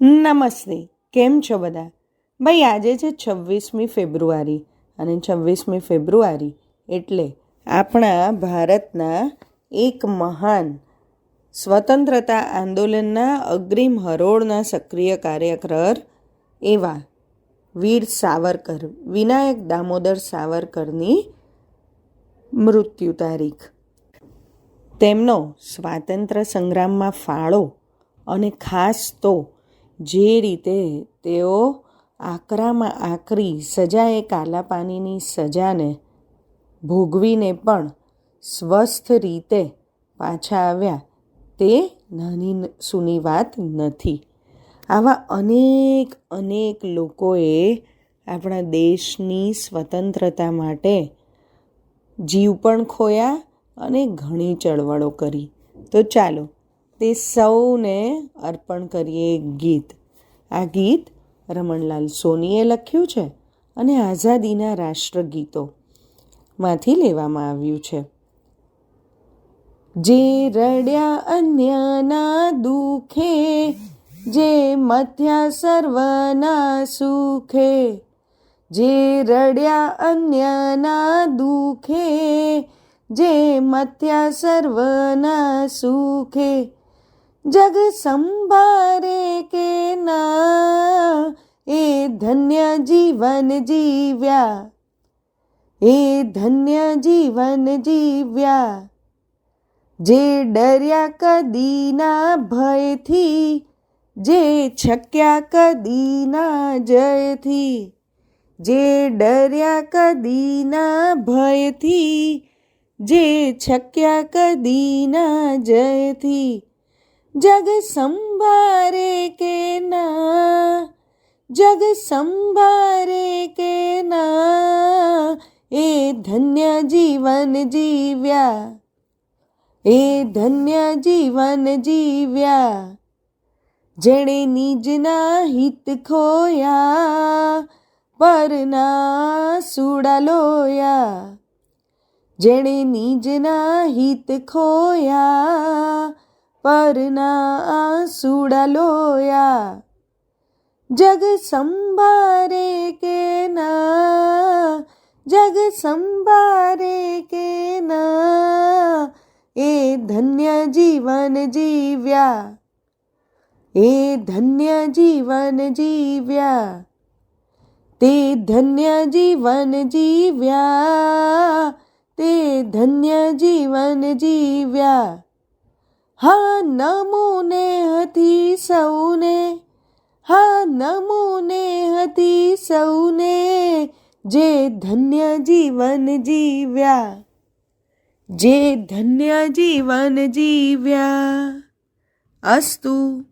નમસ્તે, કેમ છો બધા? ભાઈ, આજે છે 26મી ફેબ્રુઆરી અને 26મી ફેબ્રુઆરી એટલે આપણા ભારતના એક મહાન સ્વતંત્રતા આંદોલનના અગ્રીમ હરોળના સક્રિય કાર્યકર એવા વીર સાવરકર, વિનાયક દામોદર સાવરકરની મૃત્યુ તારીખ. તેમનો સ્વાતંત્ર્ય સંગ્રામમાં ફાળો અને ખાસ તો જે રીતે તેઓ આકરામાં આકરી સજાએ કાલાપાનીની સજાને ભોગવીને પણ સ્વસ્થ રીતે પાછા આવ્યા, તે નાની સૂની વાત નથી. આવા અનેક લોકોએ આપણા દેશની સ્વતંત્રતા માટે જીવ પણ ખોયા અને ઘણી ચળવળો કરી. તો ચાલો તે સૌને અર્પણ કરીએ એક ગીત. આ ગીત રમણલાલ સોનીએ લખ્યું છે અને આઝાદીના રાષ્ટ્રગીતોમાંથી લેવામાં આવ્યું છે. જે રડ્યા અન્યના દુઃખે, જે મથ્યા સર્વના સુખે, જે રડ્યા અન્યના દુઃખે, જે મથ્યા સર્વના સુખે, જગ સંભારે કે ના, એ ધન્ય જીવન જીવ્યા, એ ધન્ય જીવન જીવ્યા. જે ડર્યા કદીના ભયથી, જે છક્યા કદીના જયથી, જે ડર્યા કદીના ભયથી, જે છક્યા કદીના જયથી, જગ સંભારે કે ના, જગ સંભારે કે ના, એ ધન્ય જીવન જીવ્યા, એ ધન્ય જીવન જીવ્યા. જેણે નિજના હિત ખોયા, પરના સુડા લોયા, જેણે નિજના હિત ખોયા, પરના સુડા લોયા. જગ સંભારે કે ના, જગ સંભારે કે ના, એ ધન્ય જીવન જીવ્યા, એ ધન્ય જીવન જીવ્યા. તે ધન્ય જીવન જીવ્યા, તે ધન્ય જીવન જીવ્યા. હા નમુને હતી સૌને, હા નમુને હતી સૌને, જે ધન્ય જીવન જીવ્યા, જે ધન્ય જીવન જીવ્યા. અસ્તુ.